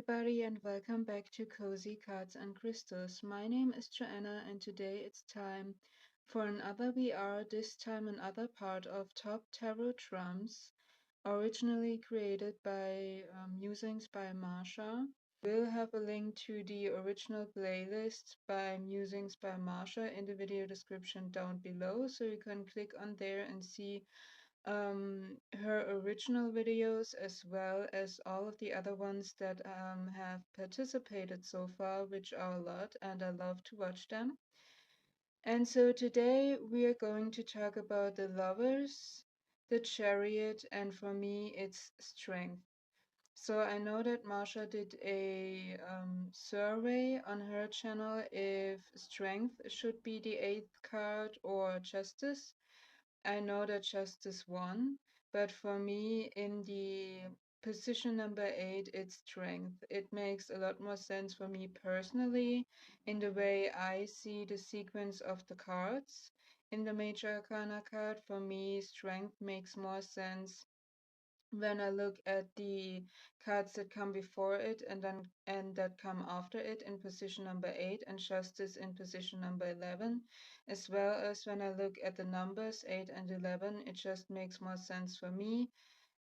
everybody, and welcome back to Cozy Cards and Crystals. My name is Joanna, and today it's time for another VR, this time another part of Top Tarot Trumps, originally created by Musings by Marsha. We'll have a link to the original playlist by Musings by Marsha in the video description down below, so you can click on there and see her original videos as well as all of the other ones that have participated so far, which are a lot, and I love to watch them. And so today we are going to talk about the lovers, the chariot, and for me it's strength. So I know that Marsha did a survey on her channel if strength should be the eighth card or justice. I know that justice won, but for me, in the position number 8, it's strength. It makes a lot more sense for me personally in the way I see the sequence of the cards. In the Major Arcana card, for me, strength makes more sense when I look at the cards that come before it and that come after it in position number 8 and justice in position number 11, as well as when I look at the numbers 8 and 11, it just makes more sense for me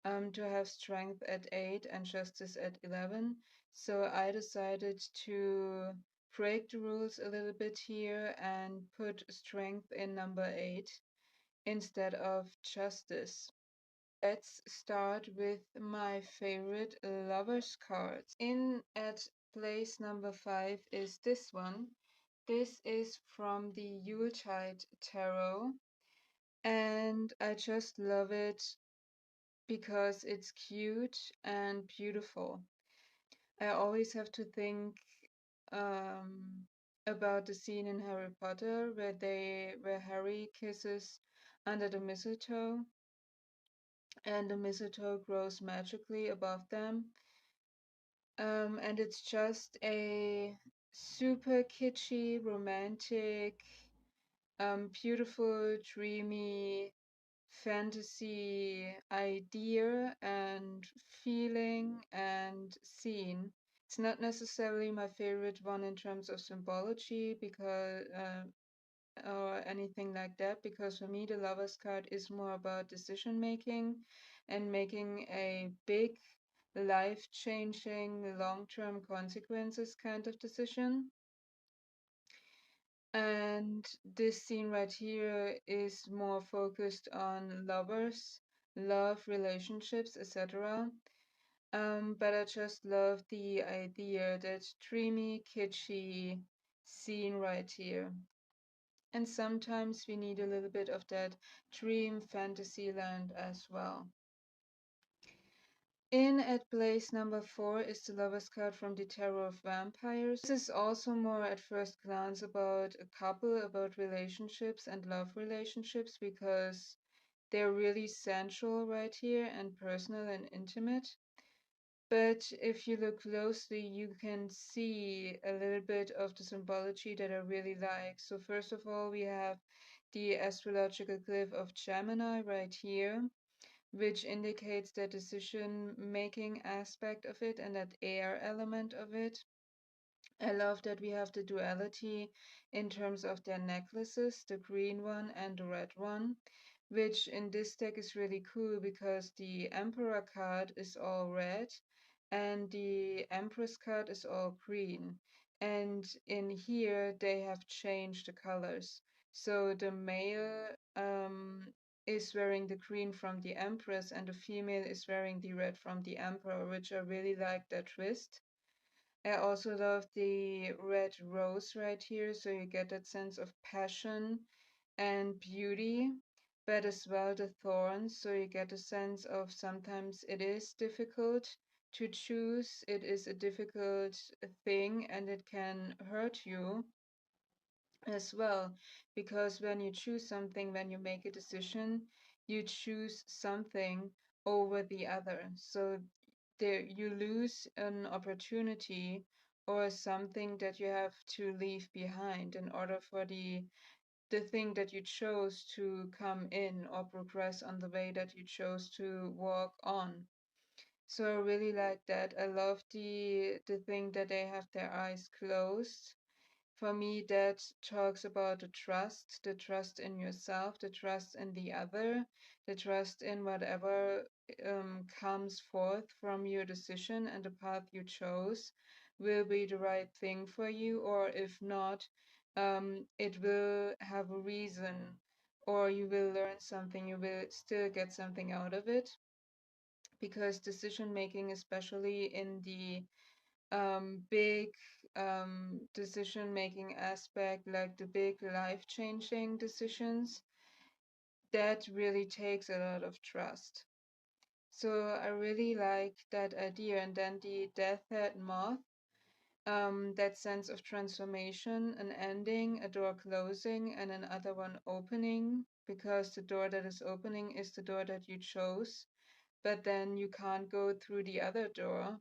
to have strength at 8 and justice at 11. So I decided to break the rules a little bit here and put strength in number 8 instead of justice. Let's start with my favorite lovers cards. In at place number 5 is this one. This is from the Yuletide Tarot, and I just love it because it's cute and beautiful. I always have to think um, about the scene in Harry Potter where Harry kisses under the mistletoe and the mistletoe grows magically above them. And it's just a super kitschy, romantic, beautiful, dreamy fantasy idea and feeling and scene. It's not necessarily my favorite one in terms of symbology because or anything like that, because for me the lovers card is more about decision making and making a big life changing long term consequences kind of decision. And this scene right here is more focused on lovers, love, relationships, etc. But I just love the idea, that dreamy, kitschy scene right here. And sometimes we need a little bit of that dream fantasy land as well. In at place number 4 is the Lover's card from the Tarot of Vampyres. This is also more at first glance about a couple, about relationships and love relationships, because they're really sensual right here and personal and intimate. But if you look closely, you can see a little bit of the symbology that I really like. So first of all, we have the astrological glyph of Gemini right here, which indicates the decision-making aspect of it and that air element of it. I love that we have the duality in terms of their necklaces, the green one and the red one, which in this deck is really cool because the Emperor card is all red and the Empress card is all green. And in here, they have changed the colors. So the male is wearing the green from the Empress and the female is wearing the red from the Emperor, which I really like that twist. I also love the red rose right here, so you get that sense of passion and beauty, but as well the thorns, so you get a sense of sometimes it is difficult to choose, it is a difficult thing, and it can hurt you as well, because when you choose something, when you make a decision, you choose something over the other. So there you lose an opportunity or something that you have to leave behind in order for the thing that you chose to come in or progress on the way that you chose to walk on. So I really like that. I love the thing that they have their eyes closed. For me, that talks about the trust in yourself, the trust in the other, the trust in whatever comes forth from your decision and the path you chose will be the right thing for you, or if not, it will have a reason, or you will learn something, you will still get something out of it. Because decision making, especially in the big decision making aspect, like the big life changing decisions, that really takes a lot of trust. So I really like that idea. And then the death head moth, that sense of transformation, an ending, a door closing, and another one opening, because the door that is opening is the door that you chose, but then you can't go through the other door.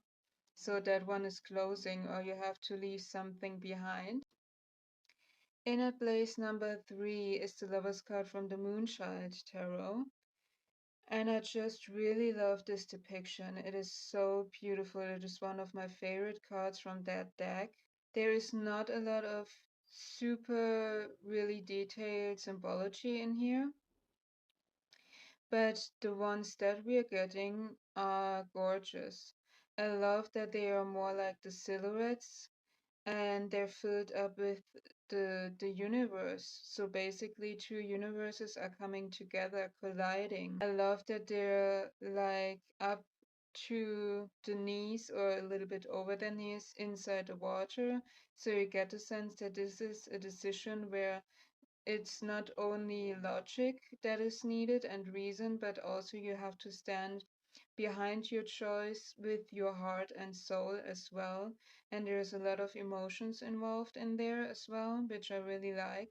So that one is closing, or you have to leave something behind. Inner place number 3 is the Lover's card from the Moonchild Tarot. And I just really love this depiction. It is so beautiful. It is one of my favorite cards from that deck. There is not a lot of super really detailed symbology in here, but the ones that we are getting are gorgeous. I love that they are more like the silhouettes and they're filled up with the universe. So basically two universes are coming together, colliding. I love that they're like up to the knees or a little bit over the knees inside the water. So you get the sense that this is a decision where it's not only logic that is needed and reason, but also you have to stand behind your choice with your heart and soul as well. And there's a lot of emotions involved in there as well, which I really like.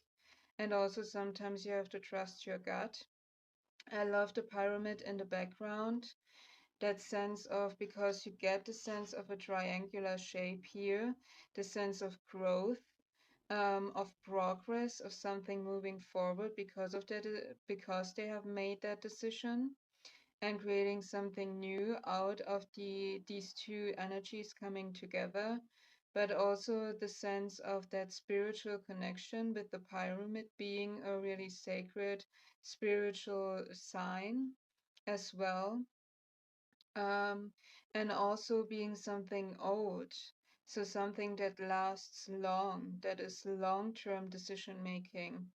And also sometimes you have to trust your gut. I love the pyramid in the background. That sense of, because you get the sense of a triangular shape here, the sense of growth, of progress, of something moving forward because of that, because they have made that decision and creating something new out of these two energies coming together, but also the sense of that spiritual connection with the pyramid being a really sacred spiritual sign as well, um, and also being something old. So something that lasts long, that is long-term decision making.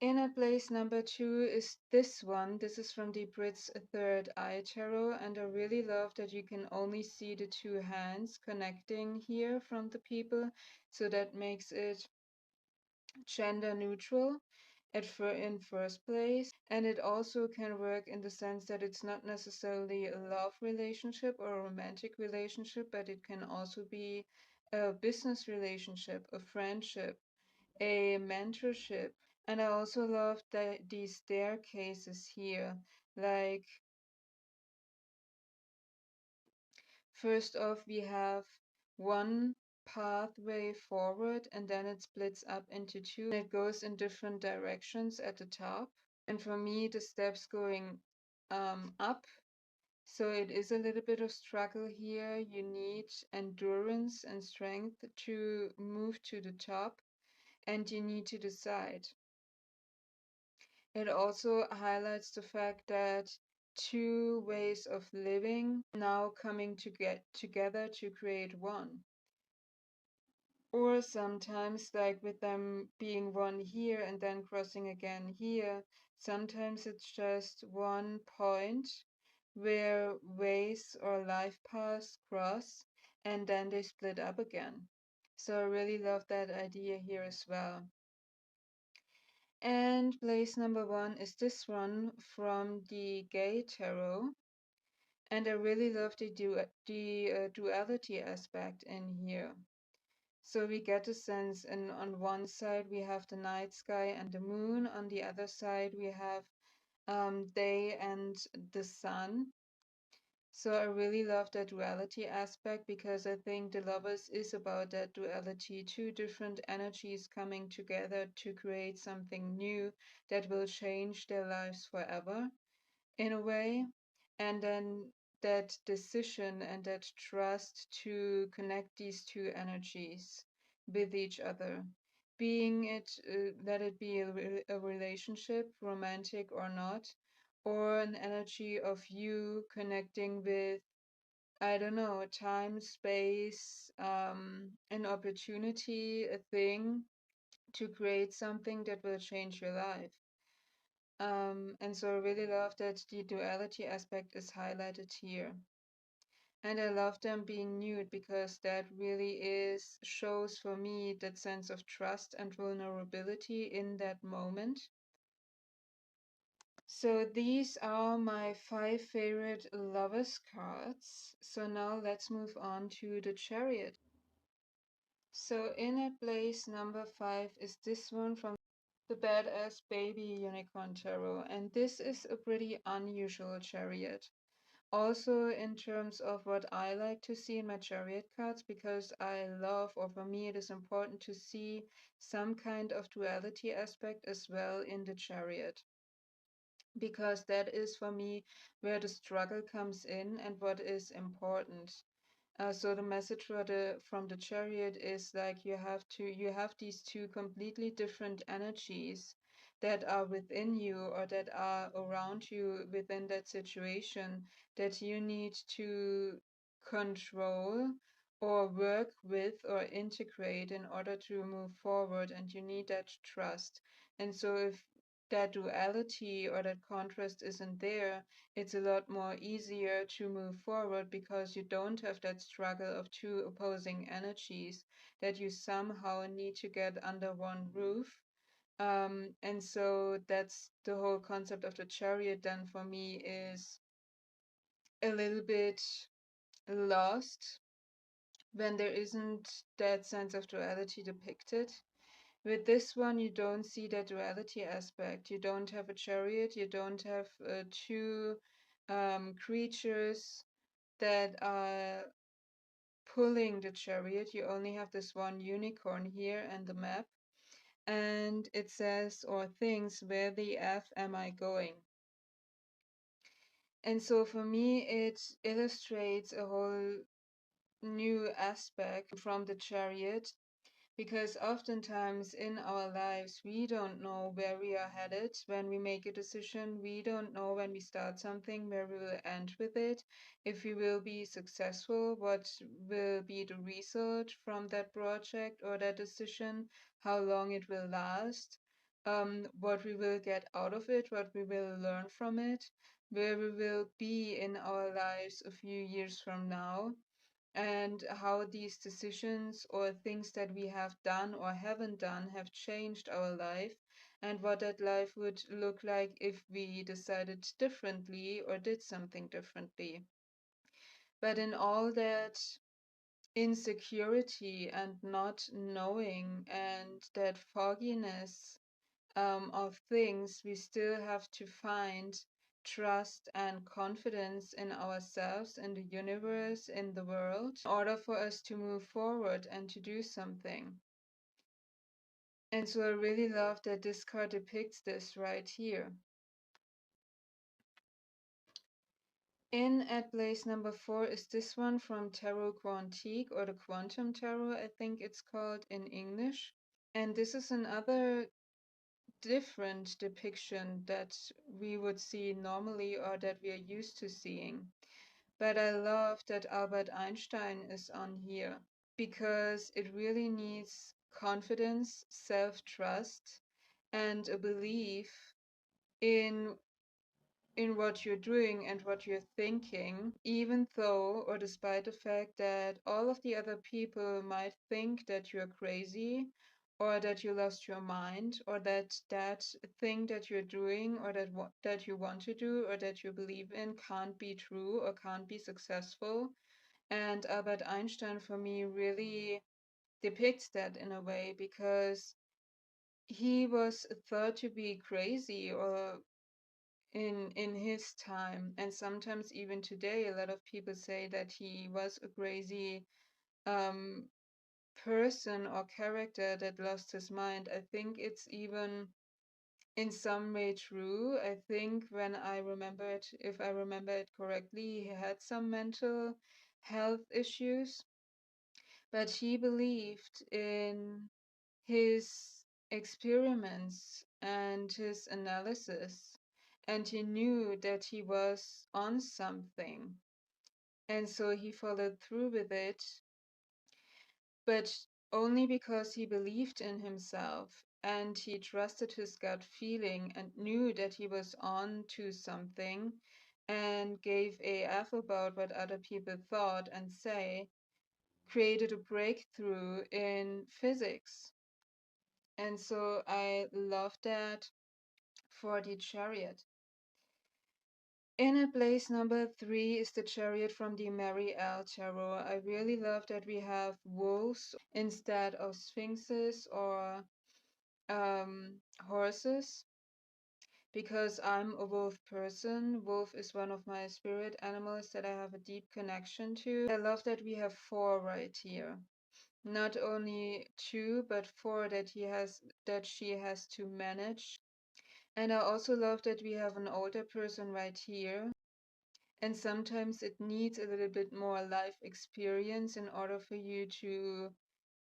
Inner place number 2 is this one. This is from the Britt's Third Eye Tarot, and I really love that you can only see the two hands connecting here from the people, so that makes it gender neutral in first place. And it also can work in the sense that it's not necessarily a love relationship or a romantic relationship, but it can also be a business relationship, a friendship, a mentorship. And I also love these staircases here. Like, first off, we have one pathway forward, and then it splits up into two. And it goes in different directions at the top. And for me, the steps going up. So it is a little bit of struggle here. You need endurance and strength to move to the top, and you need to decide. It also highlights the fact that two ways of living now coming to get together to create one. Or sometimes, like with them being one here and then crossing again here, sometimes it's just one point where ways or life paths cross and then they split up again. So I really love that idea here as well. And place number 1 is this one from the Gay Tarot. And I really love the duality aspect in here. So we get a sense, and on one side we have the night sky and the moon, on the other side we have day and the sun. So I really love that duality aspect because I think the lovers is about that duality, two different energies coming together to create something new that will change their lives forever in a way. And then that decision and that trust to connect these two energies with each other, being it let it be a relationship, romantic or not, or an energy of you connecting with, I don't know, time, space, an opportunity, a thing to create something that will change your life. And so I really love that the duality aspect is highlighted here. And I love them being nude because that really shows for me that sense of trust and vulnerability in that moment. So these are my 5 favorite lovers cards. So now let's move on to the Chariot. So in at place number 5 is this one from the Badass Baby Unicorn Tarot, and this is a pretty unusual chariot. Also, in terms of what I like to see in my chariot cards, because I love, or for me, it is important to see some kind of duality aspect as well in the chariot, because that is for me where the struggle comes in and what is important. So the message from the chariot is like you have these two completely different energies that are within you or that are around you within that situation that you need to control or work with or integrate in order to move forward, and you need that trust. And so if that duality or that contrast isn't there, it's a lot more easier to move forward because you don't have that struggle of two opposing energies that you somehow need to get under one roof. And so that's the whole concept of the chariot, then for me, is a little bit lost when there isn't that sense of duality depicted. With this one, you don't see that duality aspect. You don't have a chariot, you don't have two creatures that are pulling the chariot. You only have this one unicorn here and the map. And it says or thinks, where the F am I going? And so for me, it illustrates a whole new aspect from the chariot, because oftentimes in our lives, we don't know where we are headed when we make a decision. We don't know when we start something where we will end with it, if we will be successful, what will be the result from that project or that decision, how long it will last, what we will get out of it, what we will learn from it, where we will be in our lives a few years from now, and how these decisions or things that we have done or haven't done have changed our life, and what that life would look like if we decided differently or did something differently. But in all that insecurity and not knowing and that fogginess of things, we still have to find trust and confidence in ourselves, in the universe, in the world, in order for us to move forward and to do something. And so I really love that this card depicts this right here. In at place number 4 is this one from Tarot Quantique, or the Quantum Tarot, I think it's called in English. And this is another different depiction that we would see normally or that we are used to seeing. But I love that Albert Einstein is on here because it really needs confidence, self-trust, and a belief in what you're doing and what you're thinking, even though or despite the fact that all of the other people might think that you're crazy or that you lost your mind, or that that thing that you're doing or that you want to do or that you believe in can't be true or can't be successful. And Albert Einstein for me really depicts that in a way, because he was thought to be crazy or in his time, and sometimes even today a lot of people say that he was a crazy um person or character that lost his mind. I think it's even in some way true. I think when I remember it, if I remember it correctly, he had some mental health issues, but he believed in his experiments and his analysis, and he knew that he was on something. And so he followed through with it, but only because he believed in himself and he trusted his gut feeling and knew that he was on to something and gave AF about what other people thought and say, created a breakthrough in physics. And so I love that for the Chariot. In a place number 3 is the Chariot from the Mary L. Tarot. I really love that we have wolves instead of sphinxes or horses, because I'm a wolf person. Wolf is one of my spirit animals that I have a deep connection to. I love that we have 4 right here. Not only 2, but 4 that she has to manage. And I also love that we have an older person right here. And sometimes it needs a little bit more life experience in order for you to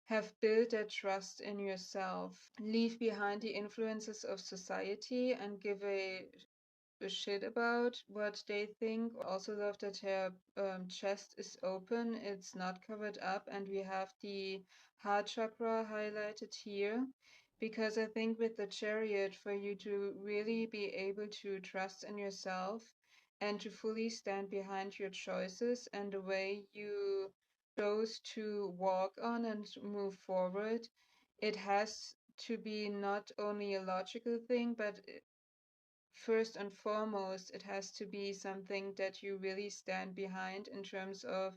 have built that trust in yourself. Leave behind the influences of society and give a shit about what they think. Also love that her chest is open, it's not covered up, and we have the heart chakra highlighted here. Because I think with the Chariot, for you to really be able to trust in yourself and to fully stand behind your choices and the way you chose to walk on and move forward, it has to be not only a logical thing, but first and foremost, it has to be something that you really stand behind in terms of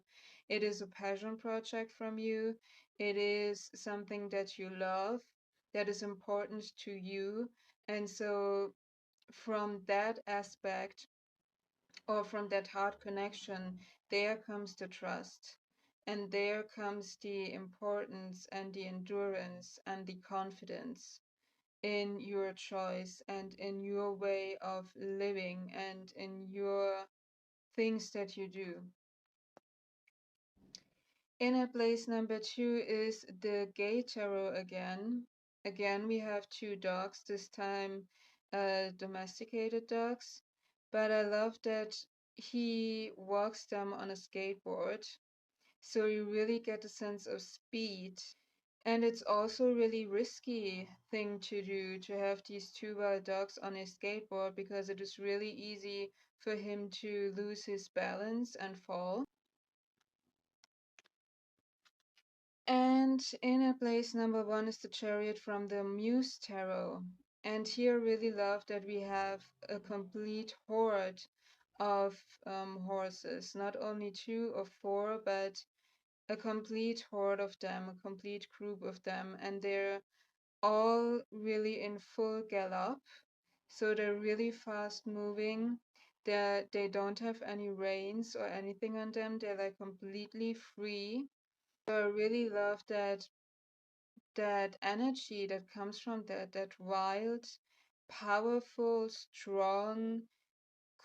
it is a passion project from you, it is something that you love, that is important to you. And so, from that aspect or from that heart connection, there comes the trust. And there comes the importance and the endurance and the confidence in your choice and in your way of living and in your things that you do. Inner place number 2 is the Gay Tarot again. Again, we have 2 dogs, this time domesticated dogs. But I love that he walks them on a skateboard. So you really get a sense of speed. And it's also a really risky thing to do to have these 2 wild dogs on a skateboard, because it is really easy for him to lose his balance and fall. And in a place number 1 is the Chariot from the Muse Tarot. And here I really love that we have a complete horde of horses, not only 2 or 4, but a complete horde of them, a complete group of them, and they're all really in full gallop. So they're really fast moving. They don't have any reins or anything on them. They're like completely free. So I really love that energy that comes from that wild, powerful, strong,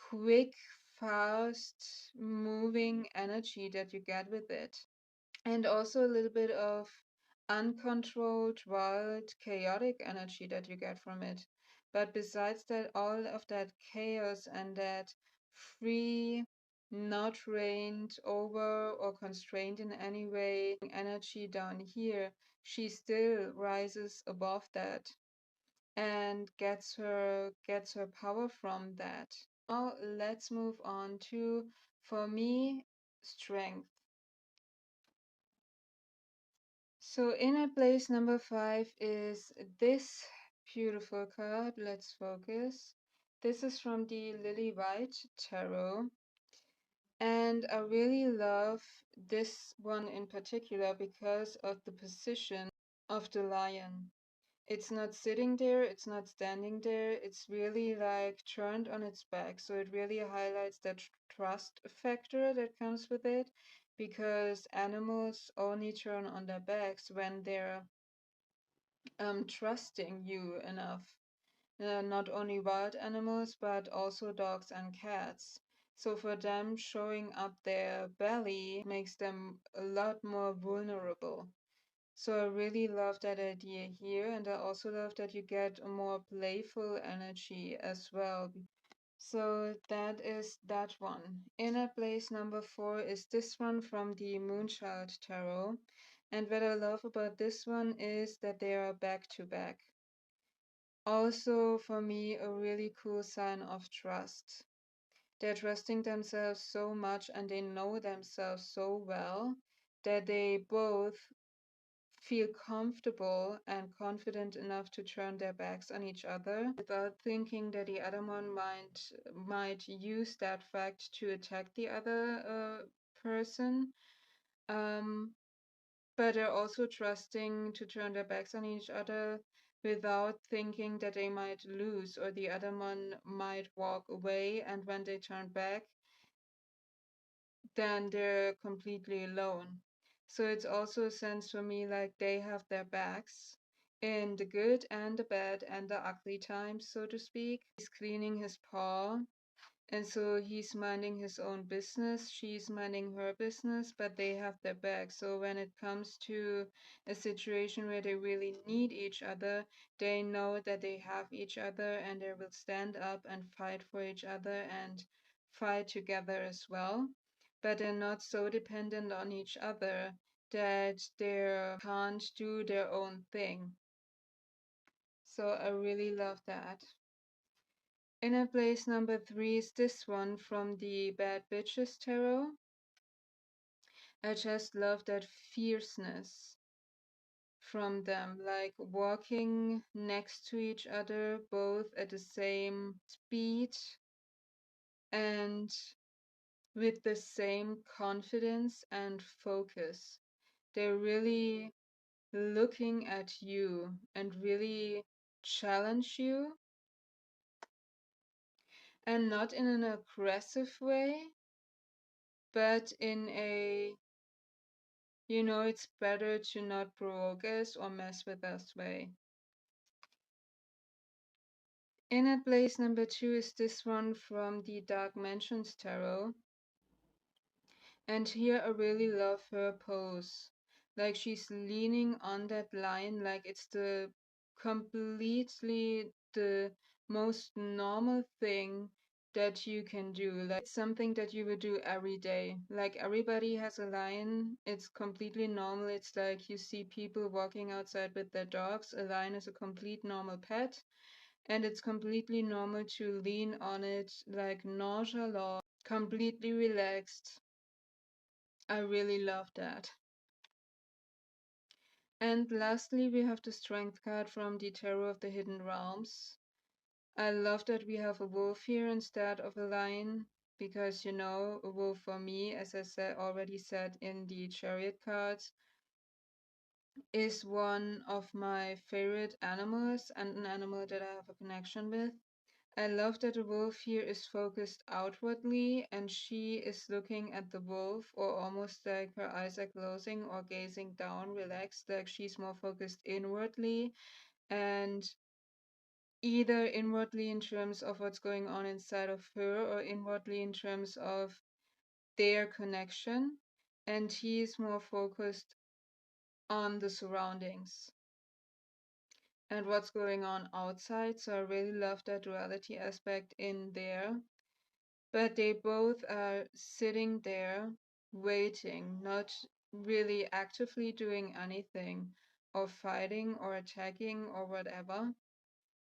quick, fast moving energy that you get with it. And also a little bit of uncontrolled, wild, chaotic energy that you get from it. But besides that, all of that chaos and that free, not reined over or constrained in any way energy down here, she still rises above that and gets her power from that. Now let's move on to, for me, strength. So inner place number 5 is this beautiful card. Let's focus. This is from the Lilly White Tarot. And I really love this one in particular because of the position of the lion. It's not sitting there, it's not standing there, it's really like turned on its back. So it really highlights that trust factor that comes with it, because animals only turn on their backs when they're trusting you enough. not only wild animals, but also dogs and cats. So for them, showing up their belly makes them a lot more vulnerable. So I really love that idea here, and I also love that you get a more playful energy as well. So that is that one. Inner place number 4 is this one from the Moonchild Tarot. And what I love about this one is that they are back to back. Also, for me, a really cool sign of trust. They're trusting themselves so much and they know themselves so well that they both feel comfortable and confident enough to turn their backs on each other without thinking that the other one might use that fact to attack the other person. Um, but they're also trusting to turn their backs on each other without thinking that they might lose or the other one might walk away, and when they turn back, then they're completely alone. So it's also a sense for me like they have their backs in the good and the bad and the ugly times, so to speak. He's cleaning his paw, and so he's minding his own business, she's minding her business, but they have their back. So when it comes to a situation where they really need each other, they know that they have each other and they will stand up and fight for each other and fight together as well. But they're not so dependent on each other that they can't do their own thing. So I really love that. Inner place number 3 is this one from the Bad Bitches Tarot. I just love that fierceness from them, like walking next to each other, both at the same speed and with the same confidence and focus. They're really looking at you and really challenge you, and not in an aggressive way, but in a it's better to not provoke us or mess with us way. Inner place number 2 is this one from the Dark Mansions Tarot. And here I really love her pose. Like she's leaning on that line, like it's the completely the most normal thing that you can do. Like it's something that you would do every day. Like everybody has a lion. It's completely normal. It's like you see people walking outside with their dogs. A lion is a complete normal pet. And it's completely normal to lean on it like nonchalant, completely relaxed. I really love that. And lastly, we have the Strength card from the Tarot of the Hidden Realms. I love that we have a wolf here instead of a lion, because a wolf for me, as I already said in the Chariot cards, is one of my favorite animals and an animal that I have a connection with. I love that the wolf here is focused outwardly and she is looking at the wolf, or almost like her eyes are closing or gazing down, relaxed, like she's more focused inwardly, and either inwardly in terms of what's going on inside of her or inwardly in terms of their connection, and he is more focused on the surroundings and what's going on outside. So I really love that duality aspect in there. But they both are sitting there waiting, not really actively doing anything or fighting or attacking or whatever.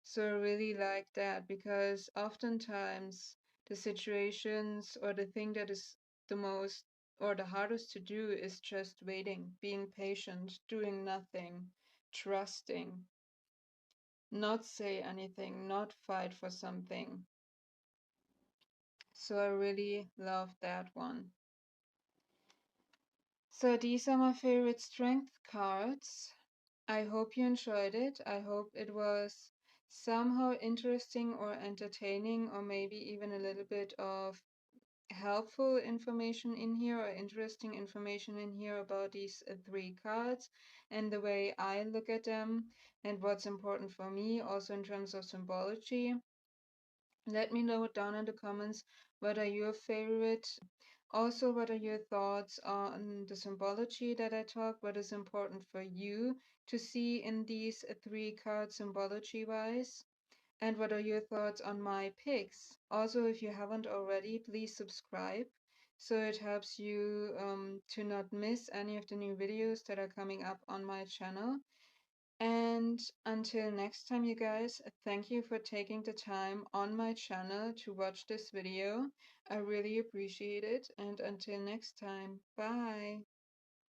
So I really like that, because oftentimes the situations or the thing that is the most or the hardest to do is just waiting, being patient, doing nothing, trusting, not say anything, not fight for something. So I really love that one. So these are my favorite strength cards. I hope you enjoyed it. I hope it was somehow interesting or entertaining, or maybe even a little bit of helpful information in here or interesting information in here about these three cards and the way I look at them and what's important for me, also in terms of symbology. Let me know down in the comments what are your favorite. Also, what are your thoughts on the symbology that I talked? What is important for you to see in these three cards symbology wise? And what are your thoughts on my picks? Also, if you haven't already, please subscribe so it helps you to not miss any of the new videos that are coming up on my channel. And until next time, you guys, thank you for taking the time on my channel to watch this video. I really appreciate it. And until next time, bye.